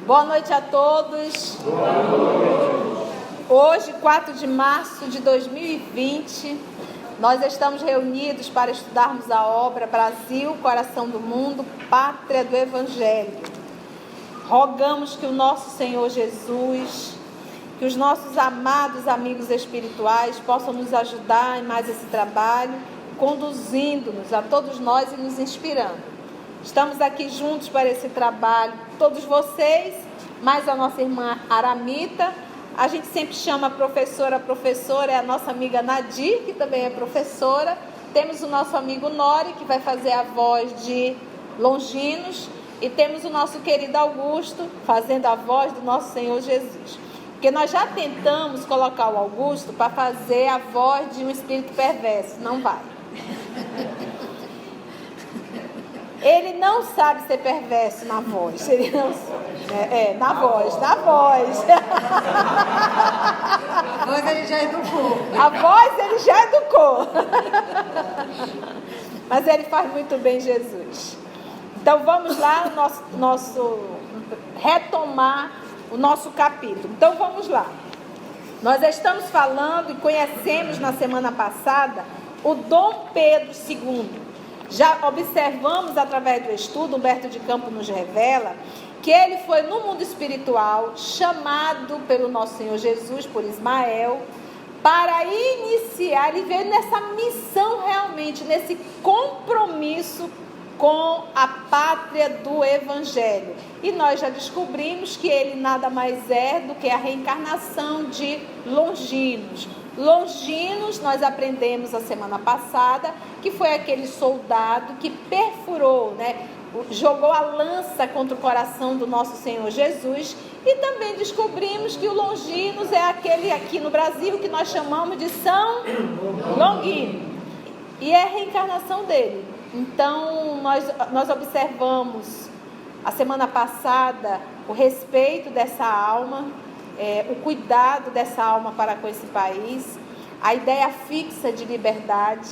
Boa noite a todos. Boa noite. Hoje, 4 de março de 2020, nós estamos reunidos para estudarmos a obra Brasil, Coração do Mundo, Pátria do Evangelho. Rogamos que o nosso Senhor Jesus, que os nossos amados amigos espirituais possam nos ajudar em mais esse trabalho, conduzindo-nos a todos nós e nos inspirando. Estamos aqui juntos para esse trabalho, todos vocês, mais a nossa irmã Aramita. A gente sempre chama a professora, é a nossa amiga Nadir, que também é professora. Temos o nosso amigo Nori, que vai fazer a voz de Longinos. E temos o nosso querido Augusto, fazendo a voz do nosso Senhor Jesus. Porque nós já tentamos colocar o Augusto para fazer a voz de um espírito perverso. Não vai. Ele não sabe ser perverso na voz. Ele não sabe. Na voz. A voz ele já educou. A voz ele já educou. Mas ele faz muito bem, Jesus. Então vamos lá, retomar o nosso capítulo. Então vamos lá. Nós estamos falando e conhecemos na semana passada o Dom Pedro II. Já observamos através do estudo, Humberto de Campos nos revela, que ele foi no mundo espiritual chamado pelo nosso Senhor Jesus, por Ismael, para iniciar, ele veio nessa missão realmente, nesse compromisso com a pátria do Evangelho. E nós já descobrimos que ele nada mais é do que a reencarnação de Longinos. Longinos, nós aprendemos a semana passada, que foi aquele soldado que perfurou, jogou a lança contra o coração do nosso Senhor Jesus. E também descobrimos que o Longinos é aquele aqui no Brasil que nós chamamos de São Longino. E é a reencarnação dele. Então, nós observamos a semana passada o respeito dessa alma, o cuidado dessa alma para com esse país, a ideia fixa de liberdade.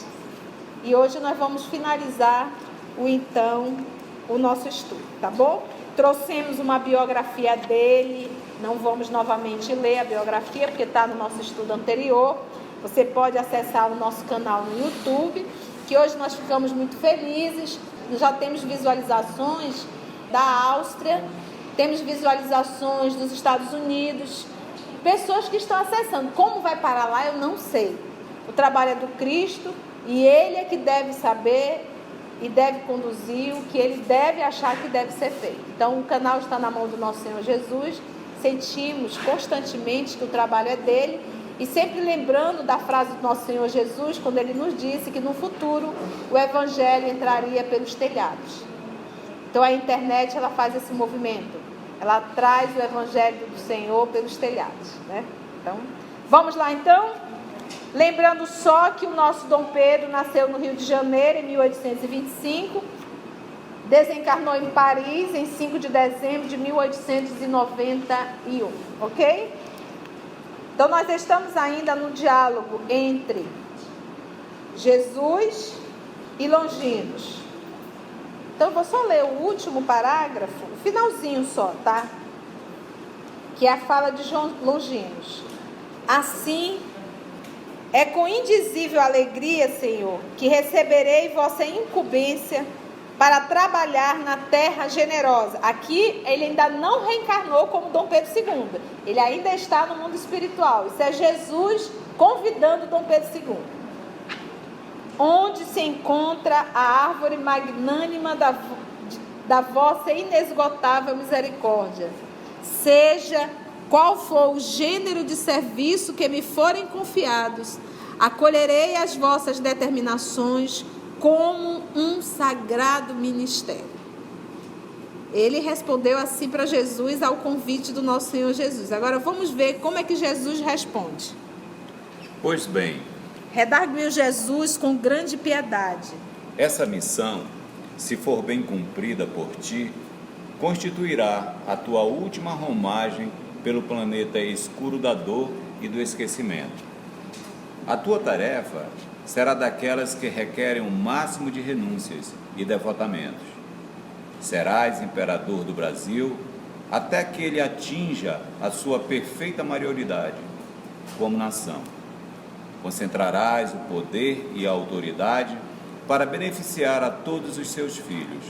E hoje nós vamos finalizar o nosso estudo, tá bom? Trouxemos uma biografia dele, não vamos novamente ler a biografia, porque está no nosso estudo anterior. Você pode acessar o nosso canal no YouTube, que hoje nós ficamos muito felizes. Já temos visualizações da Áustria, temos visualizações dos Estados Unidos, pessoas que estão acessando. Como vai parar lá, eu não sei. O trabalho é do Cristo e Ele é que deve saber e deve conduzir o que Ele deve achar que deve ser feito. Então, o canal está na mão do nosso Senhor Jesus. Sentimos constantemente que o trabalho é dele. E sempre lembrando da frase do nosso Senhor Jesus, quando Ele nos disse que no futuro o Evangelho entraria pelos telhados. Então a internet, ela faz esse movimento. Ela traz o Evangelho do Senhor pelos telhados, Então, vamos lá então. Lembrando só que o nosso Dom Pedro nasceu no Rio de Janeiro em 1825. Desencarnou em Paris em 5 de dezembro de 1891. Ok? Então, nós estamos ainda no diálogo entre Jesus e Longinos. Então, eu vou só ler o último parágrafo, o finalzinho só, tá? Que é a fala de Longinos. Assim, é com indizível alegria, Senhor, que receberei vossa incumbência para trabalhar na terra generosa. Aqui ele ainda não reencarnou como Dom Pedro II. Ele ainda está no mundo espiritual. Isso é Jesus convidando Dom Pedro II. Onde se encontra a árvore magnânima da vossa inesgotável misericórdia. Seja qual for o gênero de serviço que me forem confiados, acolherei as vossas determinações como um sagrado ministério. Ele respondeu assim para Jesus ao convite do nosso Senhor Jesus. Agora vamos ver como é que Jesus responde. Pois bem, redarguiu Jesus com grande piedade. Essa missão, se for bem cumprida por ti, constituirá a tua última romagem pelo planeta escuro da dor e do esquecimento. A tua tarefa será daquelas que requerem o máximo de renúncias e devotamentos. Serás imperador do Brasil até que ele atinja a sua perfeita maioridade como nação. Concentrarás o poder e a autoridade para beneficiar a todos os seus filhos.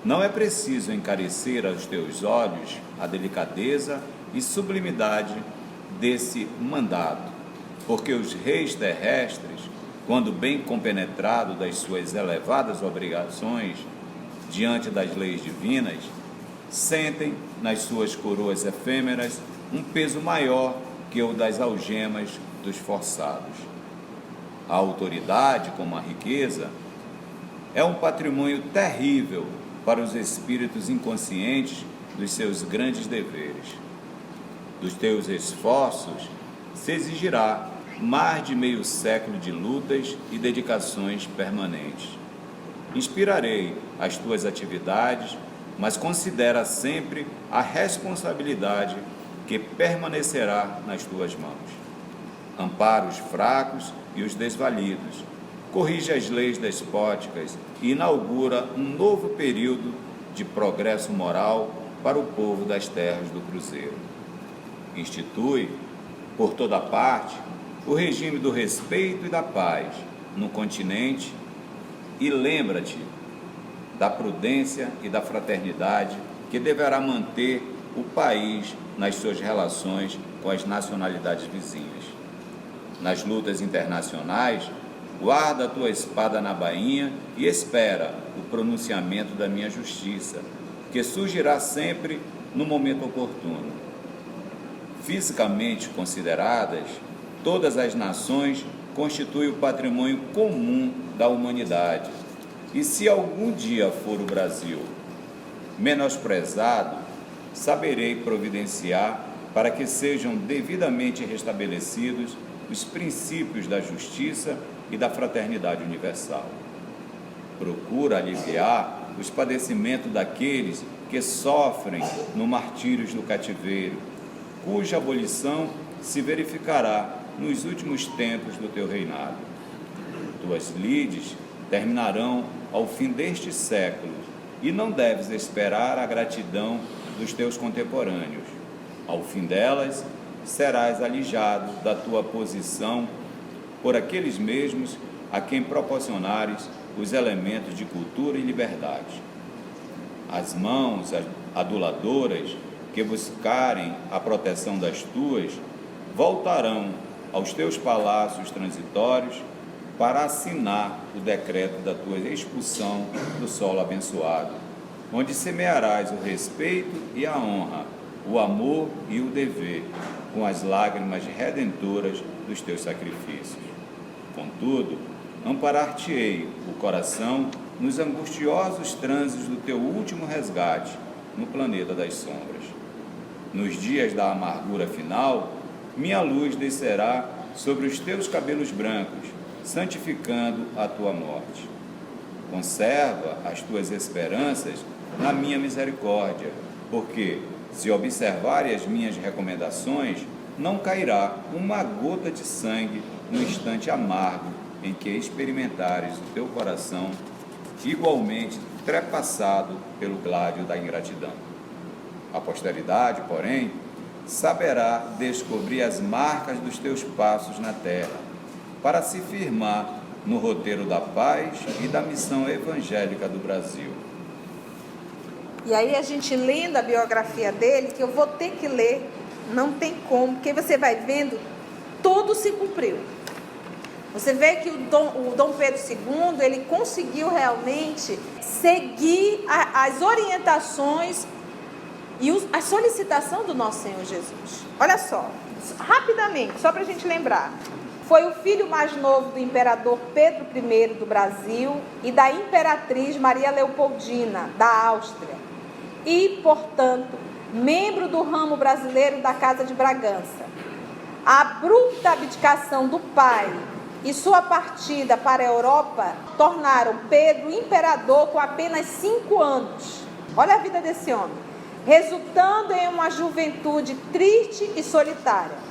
Não é preciso encarecer aos teus olhos a delicadeza e sublimidade desse mandato, porque os reis terrestres, quando bem compenetrado das suas elevadas obrigações diante das leis divinas, sentem nas suas coroas efêmeras um peso maior que o das algemas dos forçados. A autoridade, como a riqueza, é um patrimônio terrível para os espíritos inconscientes dos seus grandes deveres. Dos teus esforços se exigirá mais de meio século de lutas e dedicações permanentes. Inspirarei as tuas atividades, mas considera sempre a responsabilidade que permanecerá nas tuas mãos. Ampara os fracos e os desvalidos, corrige as leis despóticas e inaugura um novo período de progresso moral para o povo das terras do Cruzeiro. Institui, por toda parte, o regime do respeito e da paz no continente e lembra-te da prudência e da fraternidade que deverá manter o país nas suas relações com as nacionalidades vizinhas. Nas lutas internacionais, guarda a tua espada na bainha e espera o pronunciamento da minha justiça, que surgirá sempre no momento oportuno. Fisicamente consideradas, todas as nações constituem o patrimônio comum da humanidade. E se algum dia for o Brasil menosprezado, saberei providenciar para que sejam devidamente restabelecidos os princípios da justiça e da fraternidade universal. Procura aliviar os padecimentos daqueles que sofrem no martírio do cativeiro, cuja abolição se verificará nos últimos tempos do teu reinado. Tuas lides terminarão ao fim deste século e não deves esperar a gratidão dos teus contemporâneos. Ao fim delas, serás alijado da tua posição por aqueles mesmos a quem proporcionares os elementos de cultura e liberdade. As mãos aduladoras que buscarem a proteção das tuas voltarão aos teus palácios transitórios para assinar o decreto da tua expulsão do solo abençoado, onde semearás o respeito e a honra, o amor e o dever, com as lágrimas redentoras dos teus sacrifícios. Contudo, amparar-te-ei o coração nos angustiosos trânsitos do teu último resgate no planeta das sombras. Nos dias da amargura final, minha luz descerá sobre os teus cabelos brancos, santificando a tua morte. Conserva as tuas esperanças na minha misericórdia, porque, se observarem as minhas recomendações, não cairá uma gota de sangue no instante amargo em que experimentares o teu coração igualmente trepassado pelo gládio da ingratidão. A posteridade, porém, saberá descobrir as marcas dos teus passos na terra, para se firmar no roteiro da paz e da missão evangélica do Brasil. E aí a gente lendo a biografia dele, que eu vou ter que ler, não tem como, porque você vai vendo, tudo se cumpriu. Você vê que o Dom Pedro II, ele conseguiu realmente seguir as orientações e a solicitação do nosso Senhor Jesus. Olha só, rapidamente, só para a gente lembrar. Foi o filho mais novo do imperador Pedro I do Brasil e da imperatriz Maria Leopoldina, da Áustria. E, portanto, membro do ramo brasileiro da Casa de Bragança. A abrupta abdicação do pai e sua partida para a Europa tornaram Pedro imperador com apenas 5 anos. Olha a vida desse homem. Resultando em uma juventude triste e solitária.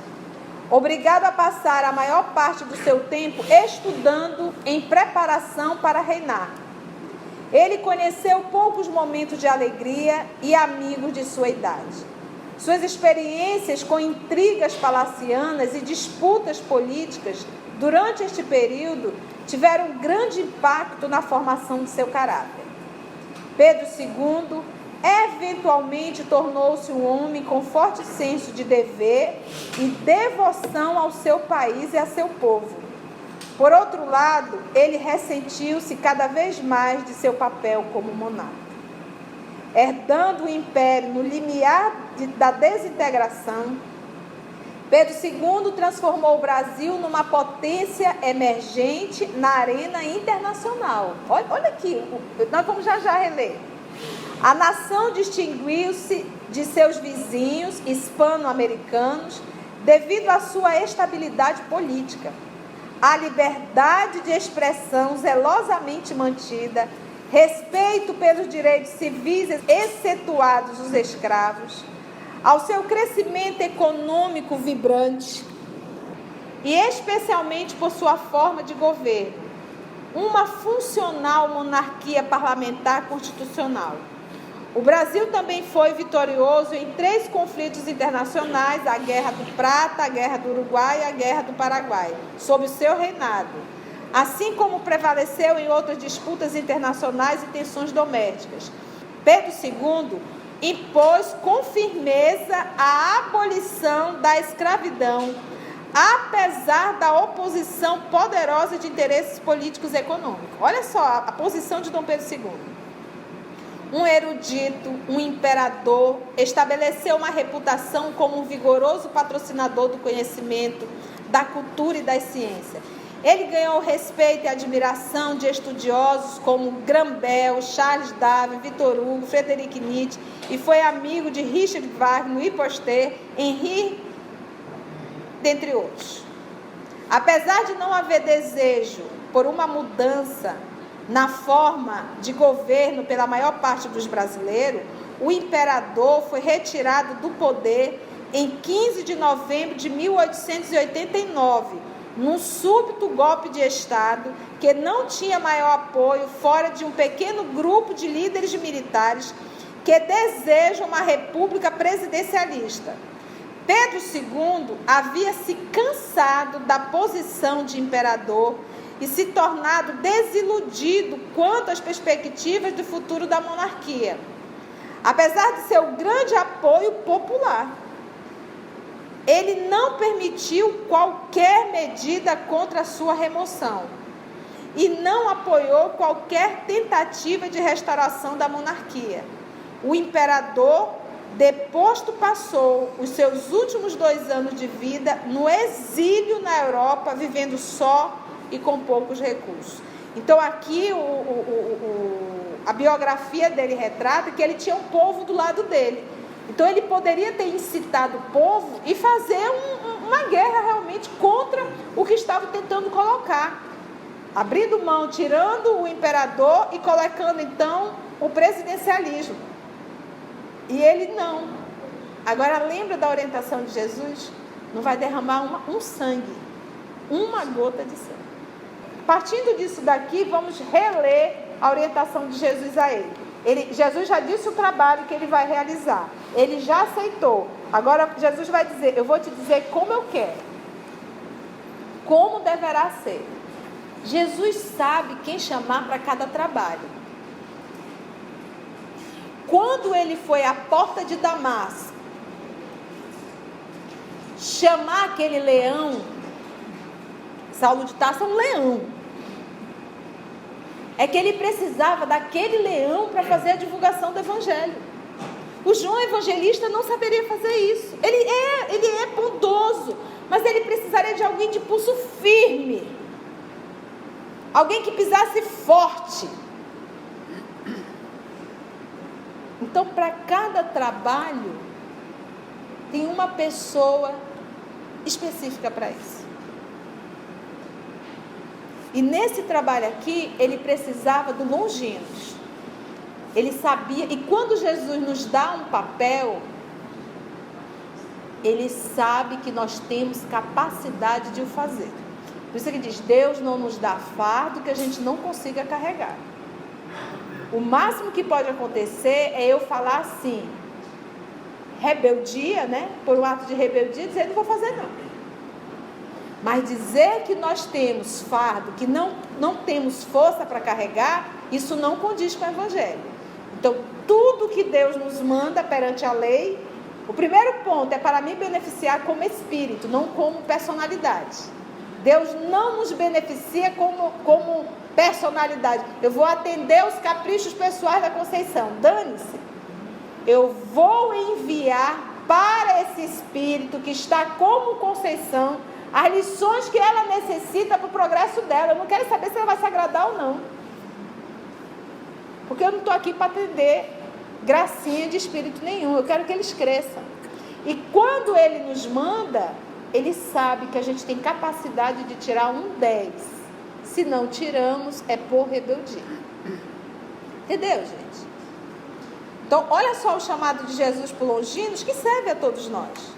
Obrigado a passar a maior parte do seu tempo estudando em preparação para reinar. Ele conheceu poucos momentos de alegria e amigos de sua idade. Suas experiências com intrigas palacianas e disputas políticas durante este período tiveram grande impacto na formação de seu caráter. Pedro II eventualmente tornou-se um homem com forte senso de dever e devoção ao seu país e a seu povo. Por outro lado, ele ressentiu-se cada vez mais de seu papel como monarca. Herdando o império no limiar da desintegração, Pedro II transformou o Brasil numa potência emergente na arena internacional. Olha aqui, nós vamos já reler. A nação distinguiu-se de seus vizinhos hispano-americanos devido à sua estabilidade política, à liberdade de expressão zelosamente mantida, respeito pelos direitos civis, excetuados os escravos, ao seu crescimento econômico vibrante e especialmente por sua forma de governo, uma funcional monarquia parlamentar constitucional. O Brasil também foi vitorioso em 3 conflitos internacionais, a Guerra do Prata, a Guerra do Uruguai e a Guerra do Paraguai, sob o seu reinado, assim como prevaleceu em outras disputas internacionais e tensões domésticas. Pedro II impôs com firmeza a abolição da escravidão, apesar da oposição poderosa de interesses políticos e econômicos. Olha só a posição de Dom Pedro II. Um erudito, um imperador, estabeleceu uma reputação como um vigoroso patrocinador do conhecimento, da cultura e das ciências. Ele ganhou o respeito e admiração de estudiosos como Grambel, Charles Darwin, Victor Hugo, Friedrich Nietzsche, e foi amigo de Richard Wagner, Louis Pasteur, Henri, dentre outros. Apesar de não haver desejo por uma mudança na forma de governo pela maior parte dos brasileiros, o imperador foi retirado do poder em 15 de novembro de 1889, num súbito golpe de Estado que não tinha maior apoio fora de um pequeno grupo de líderes militares que desejam uma república presidencialista. Pedro II havia se cansado da posição de imperador e se tornado desiludido quanto às perspectivas do futuro da monarquia, apesar de seu grande apoio popular. Ele não permitiu qualquer medida contra a sua remoção e não apoiou qualquer tentativa de restauração da monarquia. O imperador, deposto, passou os seus últimos 2 anos de vida no exílio na Europa, vivendo só e com poucos recursos. Então aqui a biografia dele retrata que ele tinha um povo do lado dele. Então ele poderia ter incitado o povo e fazer uma guerra realmente contra o que estava tentando colocar, abrindo mão, tirando o imperador e colocando então o presidencialismo. E ele não. Agora lembra da orientação de Jesus? Não vai derramar um sangue, uma gota de sangue. Partindo disso daqui, vamos reler a orientação de Jesus a ele. Jesus já disse o trabalho que ele vai realizar. Ele já aceitou. Agora Jesus vai dizer, eu vou te dizer como eu quero. Como deverá ser. Jesus sabe quem chamar para cada trabalho. Quando ele foi à porta de Damasco, chamar aquele leão, Saulo de Tarso é um leão. É que ele precisava daquele leão para fazer a divulgação do evangelho. O João Evangelista não saberia fazer isso. Ele é bondoso, mas ele precisaria de alguém de pulso firme. Alguém que pisasse forte. Então, para cada trabalho, tem uma pessoa específica para isso. E nesse trabalho aqui, ele precisava do Longinos. Ele sabia, e quando Jesus nos dá um papel, ele sabe que nós temos capacidade de o fazer. Por isso que ele diz, Deus não nos dá fardo que a gente não consiga carregar. O máximo que pode acontecer é eu falar assim, rebeldia, né? Por um ato de rebeldia, dizer, não vou fazer não. Mas dizer que nós temos fardo, que não temos força para carregar, isso não condiz com o Evangelho. Então, tudo que Deus nos manda perante a lei, o primeiro ponto é para me beneficiar como espírito, não como personalidade. Deus não nos beneficia como personalidade. Eu vou atender os caprichos pessoais da Conceição. Dane-se. Eu vou enviar para esse espírito que está como Conceição as lições que ela necessita para o progresso dela. Eu não quero saber se ela vai se agradar ou não. Porque eu não estou aqui para atender gracinha de espírito nenhum. Eu quero que eles cresçam. E quando ele nos manda, ele sabe que a gente tem capacidade de tirar um 10. Se não tiramos, é por rebeldia. Entendeu, gente? Então, olha só o chamado de Jesus por Longinos, que serve a todos nós.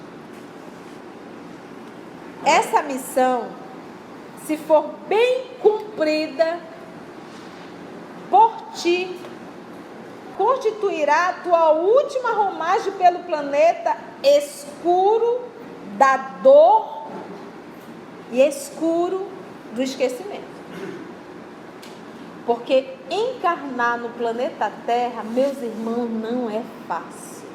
Essa missão, se for bem cumprida por ti, constituirá a tua última romagem pelo planeta escuro da dor e escuro do esquecimento. Porque encarnar no planeta Terra, meus irmãos, não é fácil.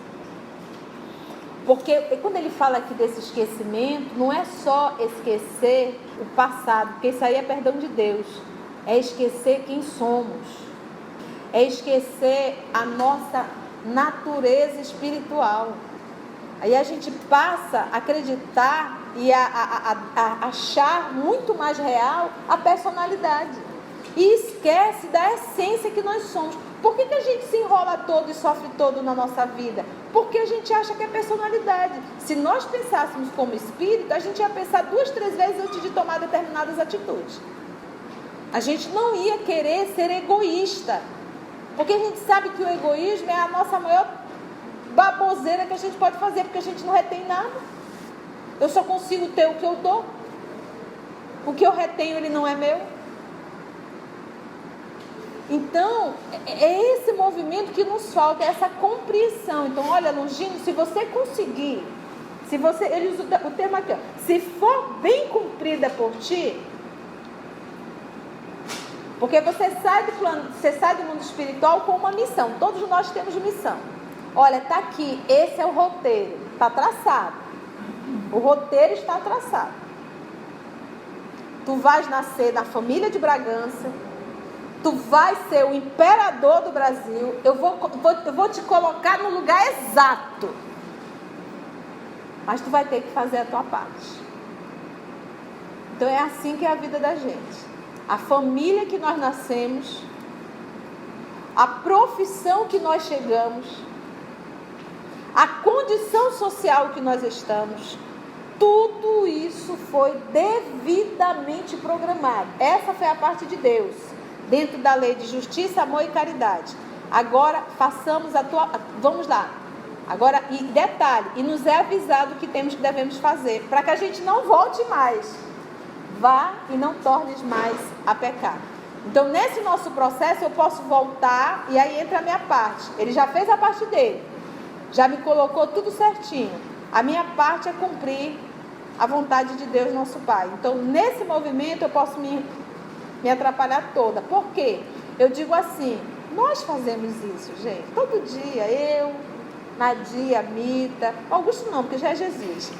Porque quando ele fala aqui desse esquecimento, não é só esquecer o passado, porque isso aí é perdão de Deus. É esquecer quem somos. É esquecer a nossa natureza espiritual. Aí a gente passa a acreditar e a achar muito mais real a personalidade. E esquece da essência que nós somos. Por que a gente se enrola todo e sofre todo na nossa vida? Porque a gente acha que é personalidade. Se nós pensássemos como espírito, a gente ia pensar 2, 3 vezes antes de tomar determinadas atitudes. A gente não ia querer ser egoísta. Porque a gente sabe que o egoísmo é a nossa maior baboseira que a gente pode fazer, porque a gente não retém nada. Eu só consigo ter o que eu dou. O que eu retenho, ele não é meu. Então, é esse movimento que nos falta, é essa compreensão. Então, olha, Longino, se você conseguir, ele usa o termo aqui, ó, se for bem cumprida por ti, porque você sai do mundo espiritual com uma missão. Todos nós temos missão. Olha, está aqui, esse é o roteiro, está traçado. O roteiro está traçado. Tu vais nascer na família de Bragança. Tu vais ser o imperador do Brasil. Eu vou te colocar no lugar exato. Mas tu vai ter que fazer a tua parte. Então é assim que é a vida da gente. A família que nós nascemos, a profissão que nós chegamos, a condição social que nós estamos, tudo isso foi devidamente programado. Essa foi a parte de Deus. Dentro da lei de justiça, amor e caridade. Agora, façamos a tua... Vamos lá. Agora, e detalhe, e nos é avisado o que devemos fazer, para que a gente não volte mais. Vá e não tornes mais a pecar. Então, nesse nosso processo, eu posso voltar, e aí entra a minha parte. Ele já fez a parte dele. Já me colocou tudo certinho. A minha parte é cumprir a vontade de Deus, nosso Pai. Então, nesse movimento, eu posso me atrapalhar toda. Por quê? Eu digo assim, nós fazemos isso, gente. Todo dia, eu, Nadia, Mita, Augusto não, porque já é Jesus.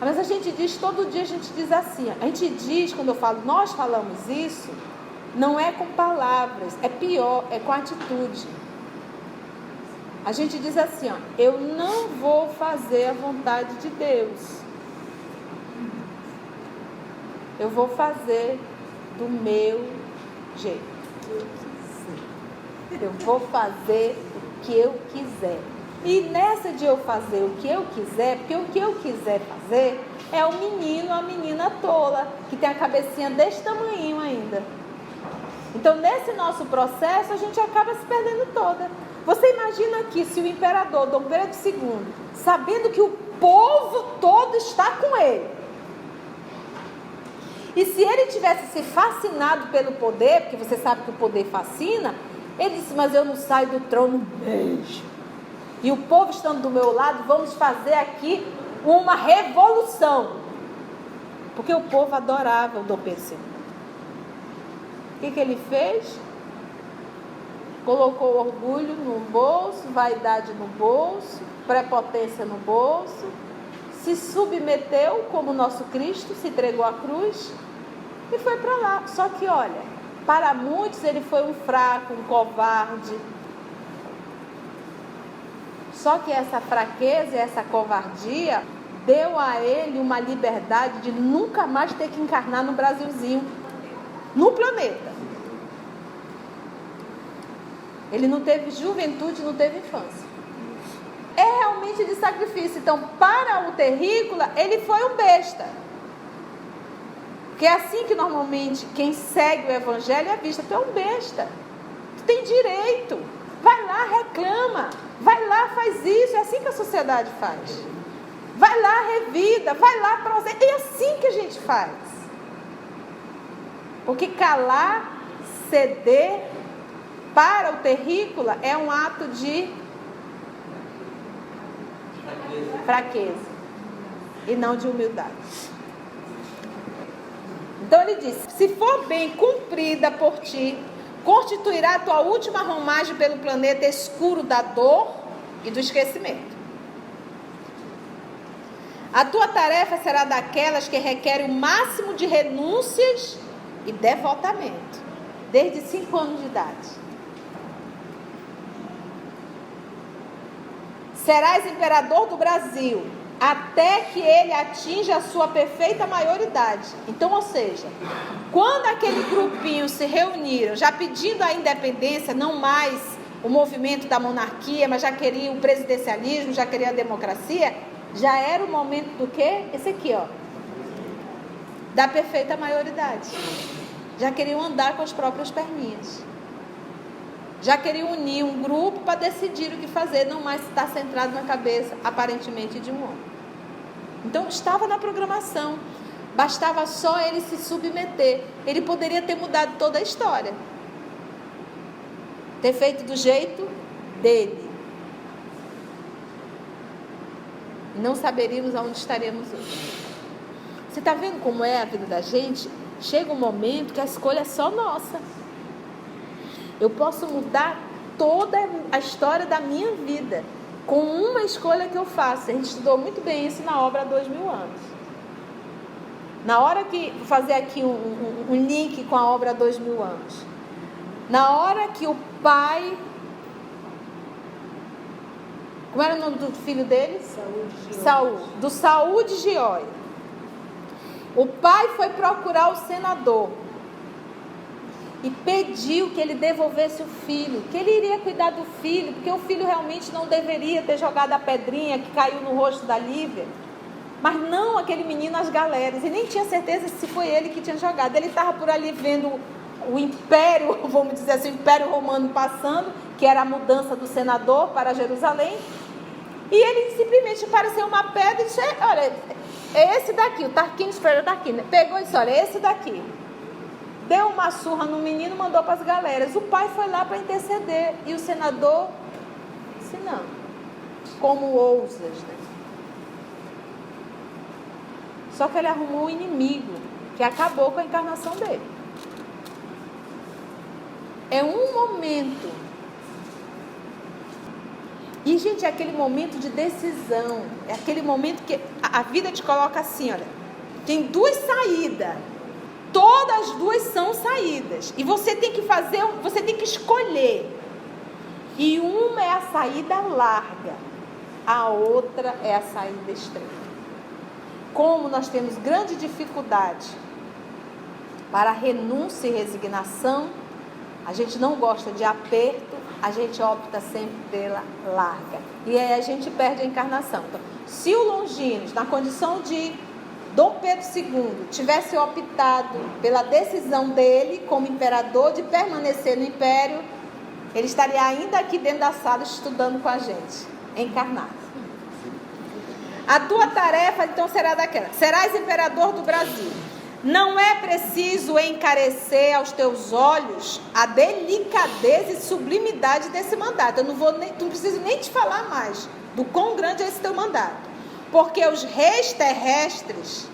Mas a gente diz, todo dia a gente diz assim, a gente diz, quando eu falo, nós falamos isso, não é com palavras, é pior, é com atitude. A gente diz assim, ó, eu não vou fazer a vontade de Deus. Eu vou fazer do meu jeito. Eu vou fazer o que eu quiser. E nessa de eu fazer o que eu quiser, porque o que eu quiser fazer é o menino, a menina tola, que tem a cabecinha desse tamanho ainda. Então, nesse nosso processo, a gente acaba se perdendo toda. Você imagina aqui, se o imperador Dom Pedro II, sabendo que o povo todo está com ele, E se ele tivesse se fascinado pelo poder, porque você sabe que o poder fascina, ele disse, mas eu não saio do trono mesmo. E o povo estando do meu lado, vamos fazer aqui uma revolução. Porque o povo adorava o Dom Pedro II. O que ele fez? Colocou orgulho no bolso, vaidade no bolso, prepotência no bolso, se submeteu como nosso Cristo, se entregou à cruz e foi para lá. Só que olha, para muitos ele foi um fraco, um covarde. Só que essa fraqueza e essa covardia deu a ele uma liberdade de nunca mais ter que encarnar no Brasilzinho, no planeta. Ele não teve juventude, não teve infância. É realmente de sacrifício. Então, para o terrícola, ele foi um besta. Porque é assim que normalmente quem segue o evangelho é visto. Tu é um besta. Tu tem direito. Vai lá, reclama. Vai lá, faz isso. É assim que a sociedade faz. Vai lá, revida. Vai lá, processa. É assim que a gente faz. Porque calar, ceder, para o terrícola é um ato de fraqueza e não de humildade. Então ele disse, se for bem cumprida por ti, constituirá a tua última romagem pelo planeta escuro da dor e do esquecimento. A tua tarefa será daquelas que requerem o máximo de renúncias e devotamento, desde 5 anos de idade. Serás imperador do Brasil, até que ele atinja a sua perfeita maioridade. Então, ou seja, quando aquele grupinho se reuniram, já pedindo a independência, não mais o movimento da monarquia, mas já queria o presidencialismo, já queria a democracia, já era o momento do quê? Esse aqui, ó. Da perfeita maioridade. Já queriam andar com as próprias perninhas. Já queriam unir um grupo para decidir o que fazer, não mais estar centrado na cabeça, aparentemente, de um homem. Então, estava na programação. Bastava só ele se submeter. Ele poderia ter mudado toda a história. Ter feito do jeito dele. Não saberíamos aonde estaremos hoje. Você está vendo como é a vida da gente? Chega um momento que a escolha é só nossa. Eu posso mudar toda a história da minha vida com uma escolha que eu faço. A gente estudou muito bem isso na obra há 2000 anos. Na hora que... Vou fazer aqui um link com a obra há 2000 anos. Na hora que o pai... Como era o nome do filho dele? Saul. Do Saul de Gióia. O pai foi procurar o senador e pediu que ele devolvesse o filho, que ele iria cuidar do filho, porque o filho realmente não deveria ter jogado a pedrinha que caiu no rosto da Lívia, mas não aquele menino às galeras, e nem tinha certeza se foi ele que tinha jogado. Ele estava por ali vendo o império, vamos dizer assim, o império romano passando, que era a mudança do senador para Jerusalém, e ele simplesmente apareceu uma pedra e disse, olha, é esse daqui, o Tarquínio Tarquínio, pegou e disse, olha, esse daqui. Deu uma surra no menino e mandou para as galeras. O pai foi lá para interceder. E o senador disse, não, como ousas, né? Só que ele arrumou um inimigo que acabou com a encarnação dele. É um momento. E, gente, é aquele momento de decisão. É aquele momento que a vida te coloca assim, olha. Tem 2 saídas. Todas as 2 são saídas. E você tem que fazer, você tem que escolher. E uma é a saída larga. A outra é a saída estreita. Como nós temos grande dificuldade para renúncia e resignação, a gente não gosta de aperto, a gente opta sempre pela larga. E aí a gente perde a encarnação. Então, se o Longinos, na condição de Dom Pedro II, tivesse optado pela decisão dele, como imperador, de permanecer no império, ele estaria ainda aqui dentro da sala estudando com a gente, encarnado. A tua tarefa, então, será daquela. Serás imperador do Brasil. Não é preciso encarecer aos teus olhos a delicadeza e sublimidade desse mandato. Eu não preciso nem te falar mais do quão grande é esse teu mandato. Porque os reis terrestres,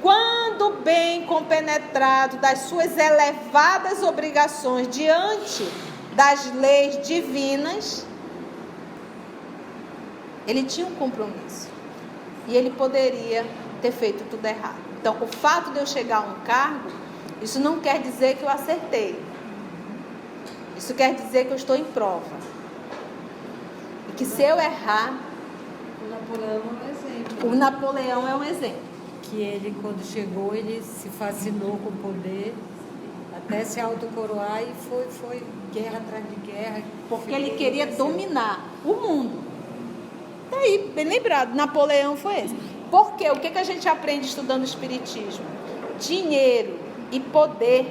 quando bem compenetrado das suas elevadas obrigações diante das leis divinas, ele tinha um compromisso. E ele poderia ter feito tudo errado. Então, o fato de eu chegar a um cargo, isso não quer dizer que eu acertei. Isso quer dizer que eu estou em prova. E que se eu errar... O Napoleão é um exemplo. O Napoleão é um exemplo. Que ele, quando chegou, ele se fascinou com o poder, até se autocoroar, e foi guerra atrás de guerra. Porque ele queria dominar o mundo. Daí, bem lembrado, Napoleão foi esse. Porque o que a gente aprende estudando Espiritismo? Dinheiro e poder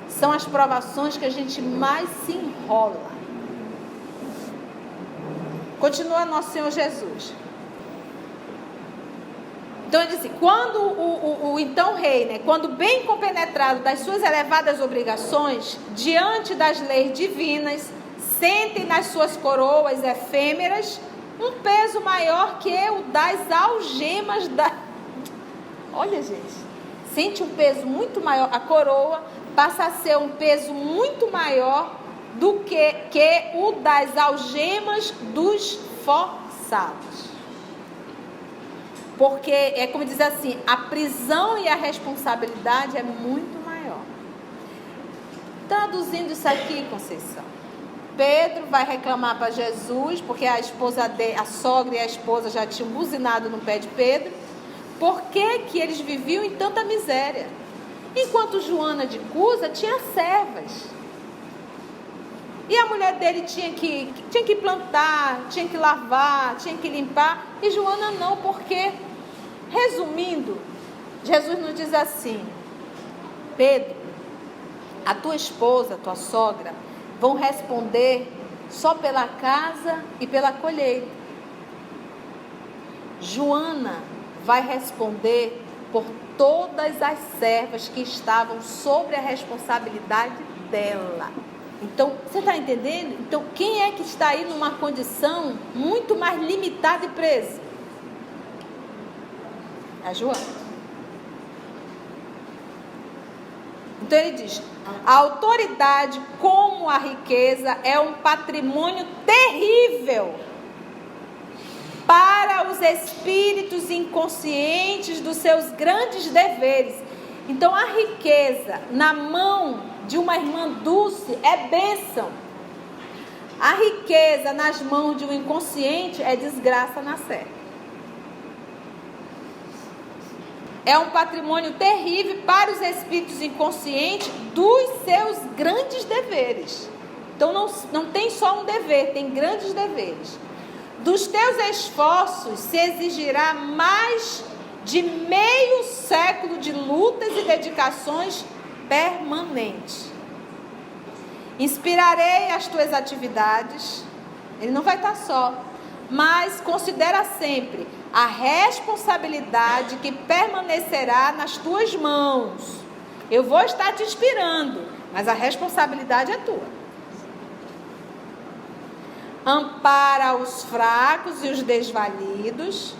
são as provações que a gente mais se enrola. Continua nosso Senhor Jesus. Então ele diz assim, quando o então rei, né, quando bem compenetrado das suas elevadas obrigações, diante das leis divinas, sentem nas suas coroas efêmeras um peso maior que o das algemas da... Olha, gente, sente um peso muito maior. A coroa passa a ser um peso muito maior do que o das algemas dos forçados. Porque é como dizer assim, a prisão e a responsabilidade é muito maior. Traduzindo isso aqui, Conceição, Pedro vai reclamar para Jesus, porque a sogra e a esposa já tinham buzinado no pé de Pedro. Por que eles viviam em tanta miséria? Enquanto Joana de Cusa tinha servas. E a mulher dele tinha que plantar, tinha que lavar, tinha que limpar. E Joana não, porque, resumindo, Jesus nos diz assim: Pedro, a tua esposa, a tua sogra, vão responder só pela casa e pela colheita. Joana vai responder por todas as servas que estavam sobre a responsabilidade dela. Então, você está entendendo? Então, quem é que está aí numa condição muito mais limitada e presa? A Joana. Então ele diz, a autoridade como a riqueza é um patrimônio terrível para os espíritos inconscientes dos seus grandes deveres. Então a riqueza na mão de uma irmã Dulce é bênção. A riqueza nas mãos de um inconsciente é desgraça na certa. É um patrimônio terrível para os espíritos inconscientes dos seus grandes deveres. Então não tem só um dever, tem grandes deveres. Dos teus esforços se exigirá mais de meio século de lutas e dedicações permanentes. Inspirarei as tuas atividades. Ele não vai estar só, mas considera sempre a responsabilidade que permanecerá nas tuas mãos. Eu vou estar te inspirando, mas a responsabilidade é tua. Ampara os fracos e os desvalidos,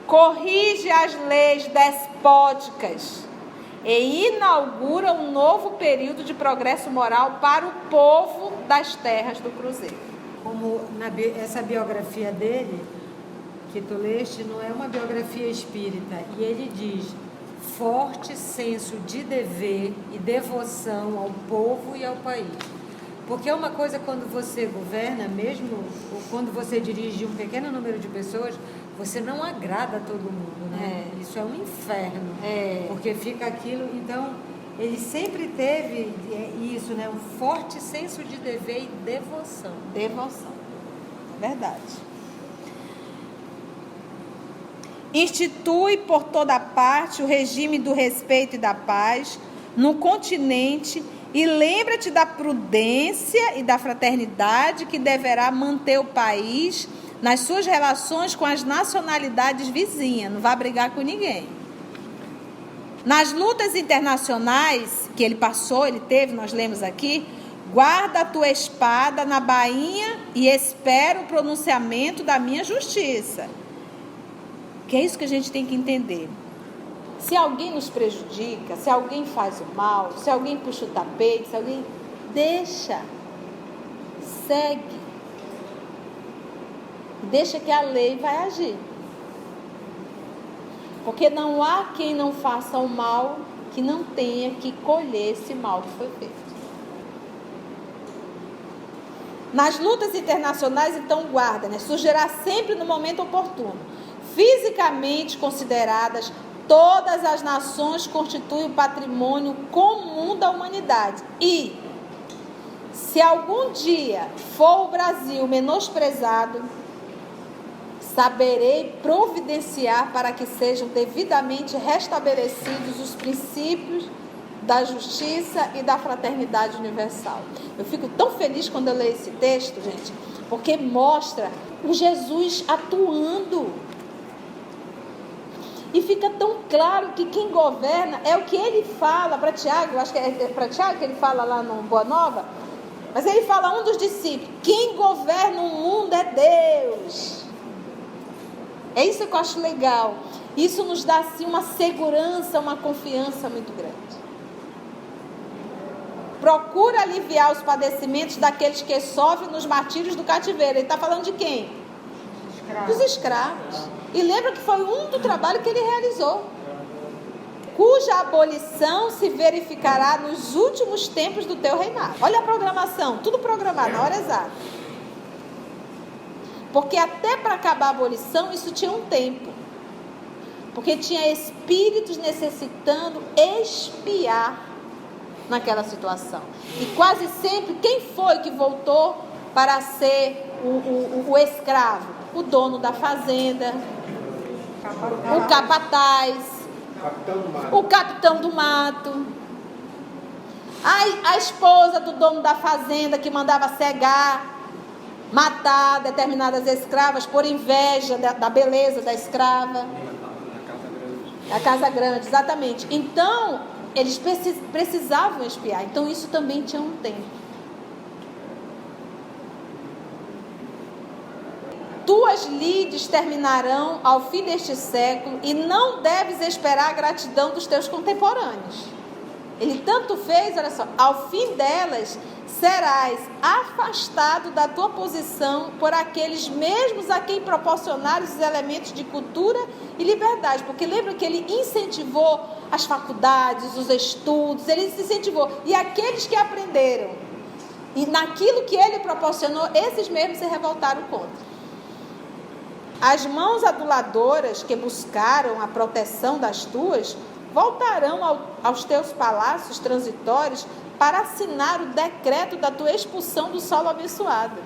corrige as leis despóticas e inaugura um novo período de progresso moral para o povo das terras do Cruzeiro. Como essa biografia dele, que tu leste, não é uma biografia espírita, e ele diz, forte senso de dever e devoção ao povo e ao país. Porque é uma coisa quando você governa, mesmo ou quando você dirige um pequeno número de pessoas, você não agrada a todo mundo, né? Isso é um inferno, porque fica aquilo. Então, ele sempre teve isso, né? Um forte senso de dever e devoção. Devoção, verdade. Institui por toda parte o regime do respeito e da paz no continente e lembra-te da prudência e da fraternidade que deverá manter o país nas suas relações com as nacionalidades vizinhas. Não vai brigar com ninguém. Nas lutas internacionais que ele passou, ele teve, nós lemos aqui, guarda a tua espada na bainha e espera o pronunciamento da minha justiça. Que é isso que a gente tem que entender. Se alguém nos prejudica, se alguém faz o mal, se alguém puxa o tapete, se alguém... Deixa. Segue. Deixa que a lei vai agir. Porque não há quem não faça o mal que não tenha que colher esse mal que foi feito. Nas lutas internacionais, então, guarda, né? Surgirá sempre no momento oportuno. Fisicamente consideradas, todas as nações constituem o patrimônio comum da humanidade. E, se algum dia for o Brasil menosprezado, saberei providenciar para que sejam devidamente restabelecidos os princípios da justiça e da fraternidade universal. Eu fico tão feliz quando eu leio esse texto, gente, porque mostra o Jesus atuando. E fica tão claro que quem governa é o que ele fala para Tiago, acho que é para Tiago que ele fala lá no Boa Nova, mas ele fala a um dos discípulos: quem governa o mundo é Deus. É isso que eu acho legal. Isso nos dá assim uma segurança, uma confiança muito grande. Procura aliviar os padecimentos daqueles que sofrem nos martírios do cativeiro. Ele está falando de quem? Dos escravos. E lembra que foi do trabalho que ele realizou, cuja abolição se verificará nos últimos tempos do teu reinado. Olha a programação, tudo programado na hora exata. Porque até para acabar a abolição, isso tinha um tempo. Porque tinha espíritos necessitando expiar naquela situação. E quase sempre, quem foi que voltou para ser o escravo? O dono da fazenda, o capataz, o capitão do mato, a esposa do dono da fazenda que mandava cegar, matar determinadas escravas por inveja da beleza da escrava. A casa grande, exatamente. Então, eles precisavam expiar. Então, isso também tinha um tempo. Tuas lides terminarão ao fim deste século e não deves esperar a gratidão dos teus contemporâneos. Ele tanto fez, olha só, ao fim delas serás afastado da tua posição por aqueles mesmos a quem proporcionaram os elementos de cultura e liberdade. Porque lembra que ele incentivou as faculdades, os estudos, ele se incentivou. E aqueles que aprenderam, e naquilo que ele proporcionou, esses mesmos se revoltaram contra. As mãos aduladoras que buscaram a proteção das tuas voltarão aos teus palácios transitórios para assinar o decreto da tua expulsão do solo abençoado.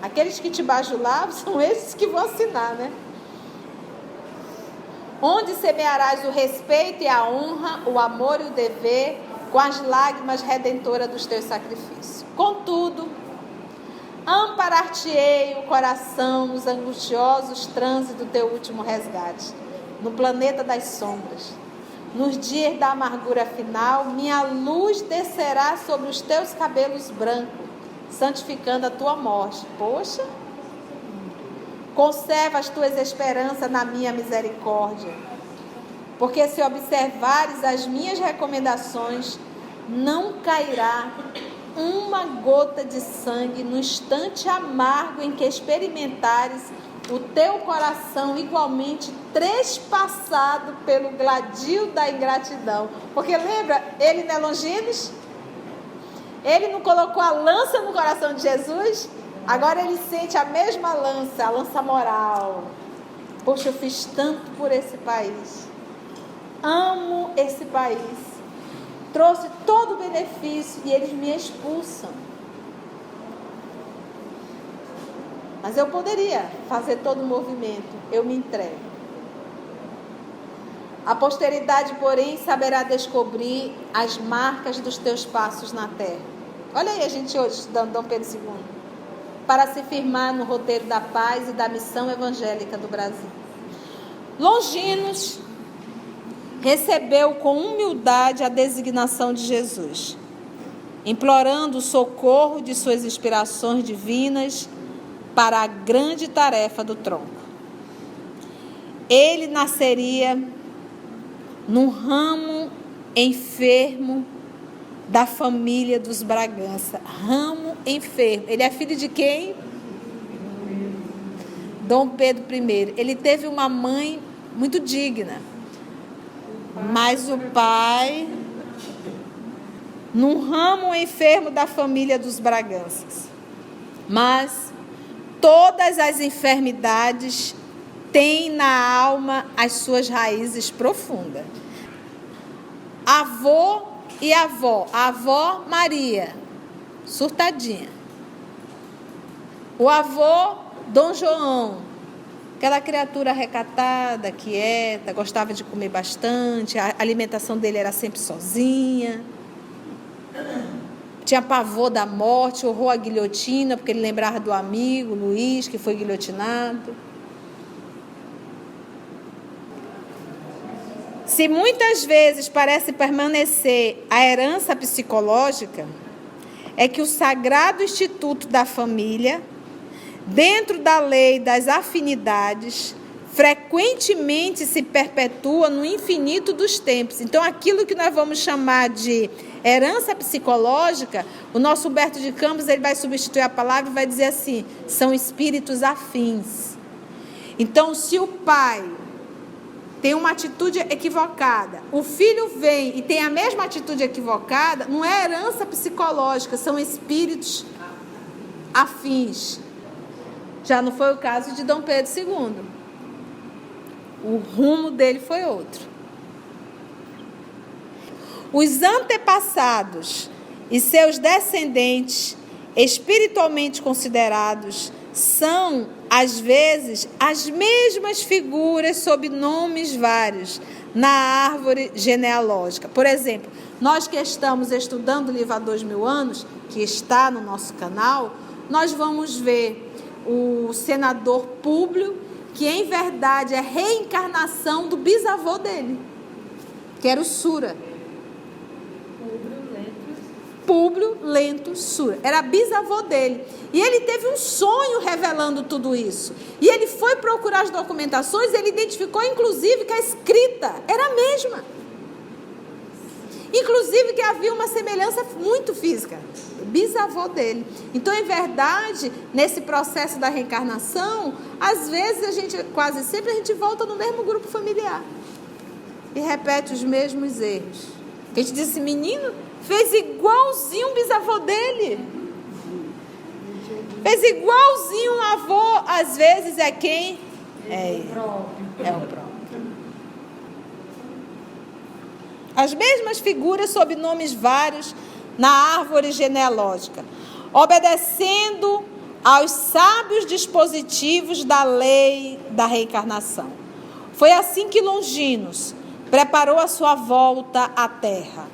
Aqueles que te bajulavam são esses que vão assinar, né? Onde semearás o respeito e a honra, o amor e o dever, com as lágrimas redentoras dos teus sacrifícios. Contudo, amparar-te-ei o coração nos angustiosos trânsitos do teu último resgate, no planeta das sombras. Nos dias da amargura final, minha luz descerá sobre os teus cabelos brancos, santificando a tua morte. Poxa! Conserva as tuas esperanças na minha misericórdia, porque se observares as minhas recomendações, não cairá uma gota de sangue no instante amargo em que experimentares o teu coração igualmente trespassado pelo gladio da ingratidão. Porque lembra, ele não é Longinos? Ele não colocou a lança no coração de Jesus? Agora ele sente a mesma lança, a lança moral. Poxa, eu fiz tanto por esse país. Amo esse país. Trouxe todo o benefício e eles me expulsam. Mas eu poderia fazer todo o movimento. Eu me entrego. A posteridade, porém, saberá descobrir as marcas dos teus passos na terra. Olha aí a gente hoje estudando Dom Pedro II. Para se firmar no roteiro da paz e da missão evangélica do Brasil. Longinos, recebeu com humildade a designação de Jesus, implorando o socorro de suas inspirações divinas para a grande tarefa do tronco. Ele nasceria num ramo enfermo da família dos Bragança. Ramo enfermo. Ele é filho de quem? Dom Pedro I. Ele teve uma mãe muito digna, mas o pai, num ramo enfermo da família dos Braganças. Mas todas as enfermidades têm na alma as suas raízes profundas. Avô e avó. A avó Maria, surtadinha. O avô Dom João, aquela criatura recatada, quieta, gostava de comer bastante, a alimentação dele era sempre sozinha. Tinha pavor da morte, horror à guilhotina, porque ele lembrava do amigo Luiz, que foi guilhotinado. Se muitas vezes parece permanecer a herança psicológica, é que o sagrado instituto da família, dentro da lei das afinidades, frequentemente se perpetua no infinito dos tempos. Então, aquilo que nós vamos chamar de herança psicológica, o nosso Humberto de Campos ele vai substituir a palavra e vai dizer assim, são espíritos afins. Então, se o pai tem uma atitude equivocada, o filho vem e tem a mesma atitude equivocada, não é herança psicológica, são espíritos afins. Já não foi o caso de Dom Pedro II. O rumo dele foi outro. Os antepassados e seus descendentes, espiritualmente considerados, são, às vezes, as mesmas figuras sob nomes vários na árvore genealógica. Por exemplo, nós que estamos estudando o livro há 2000 anos, que está no nosso canal, nós vamos ver o senador Públio, que em verdade é reencarnação do bisavô dele, que era o Sura. Públio Lento Sura. Era bisavô dele. E ele teve um sonho revelando tudo isso. E ele foi procurar as documentações, ele identificou inclusive que a escrita era a mesma. Inclusive que havia uma semelhança muito física. Bisavô dele. Então, em verdade, nesse processo da reencarnação, às vezes quase sempre a gente volta no mesmo grupo familiar. E repete os mesmos erros. A gente diz assim, menino, fez igualzinho o bisavô dele. Fez igualzinho um avô, às vezes é quem? É o próprio. As mesmas figuras sob nomes vários na árvore genealógica, obedecendo aos sábios dispositivos da lei da reencarnação. Foi assim que Longinos preparou a sua volta à Terra,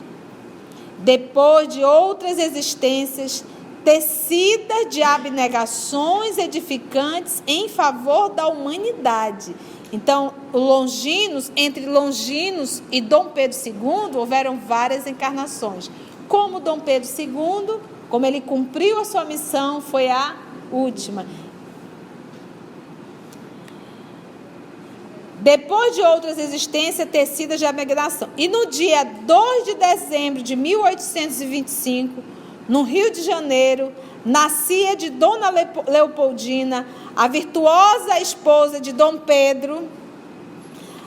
depois de outras existências tecidas de abnegações edificantes em favor da humanidade. Então, entre Longinos e Dom Pedro II, houveram várias encarnações. Como Dom Pedro II, como ele cumpriu a sua missão, foi a última. Depois de outras existências tecidas de abnegação. E no dia 2 de dezembro de 1825, no Rio de Janeiro, nascia de Dona Leopoldina, a virtuosa esposa de Dom Pedro,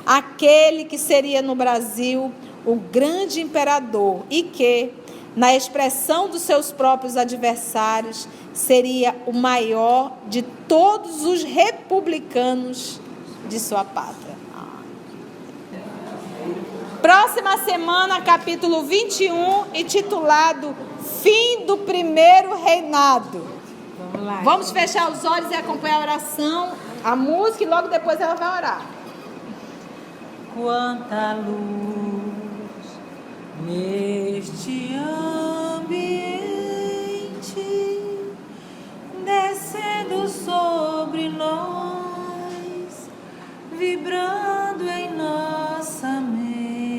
aquele que seria no Brasil o grande imperador e que, na expressão dos seus próprios adversários, seria o maior de todos os republicanos de sua pátria. Próxima semana, capítulo 21, intitulado Fim do Primeiro Reinado. Vamos lá. Vamos fechar os olhos e acompanhar a oração, a música, e logo depois ela vai orar. Quanta luz neste ambiente, descendo sobre nós, vibrando em nossa mente.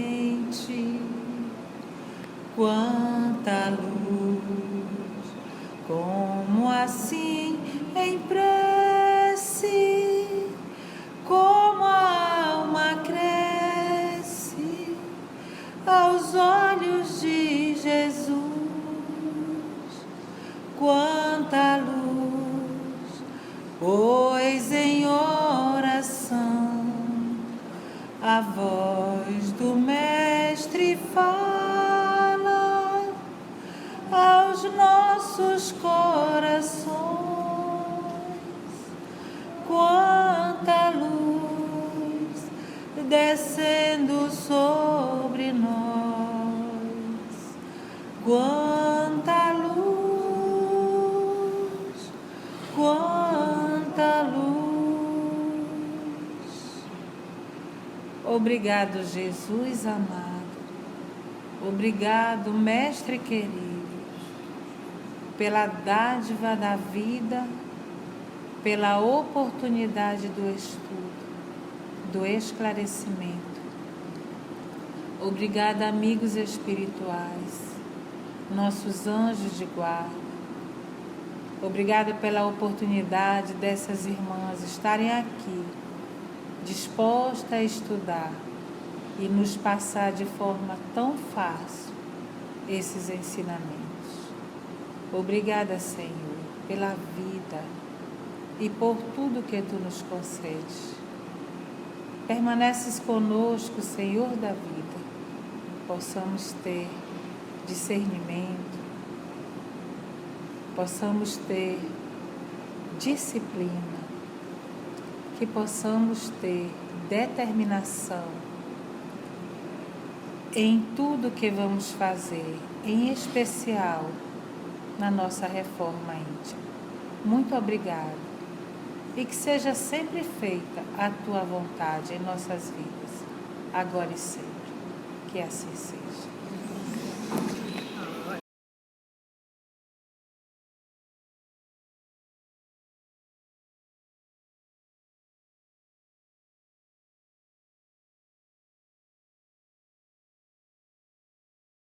assim em prece, como a alma cresce aos olhos de Jesus. Quanta luz, pois em oração a voz do Mestre fala aos nossos corações. Quanta luz descendo sobre nós, quanta luz, quanta luz. Obrigado, Jesus amado. Obrigado, Mestre querido, pela dádiva da vida, pela oportunidade do estudo, do esclarecimento. Obrigada, amigos espirituais, nossos anjos de guarda. Obrigada pela oportunidade dessas irmãs estarem aqui, dispostas a estudar e nos passar de forma tão fácil esses ensinamentos. Obrigada, Senhor, pela vida e por tudo que Tu nos concedes. Permaneces conosco, Senhor da vida, possamos ter discernimento, possamos ter disciplina, que possamos ter determinação em tudo que vamos fazer, em especial na nossa reforma íntima. Muito obrigada. E que seja sempre feita a Tua vontade em nossas vidas, agora e sempre. Que assim seja.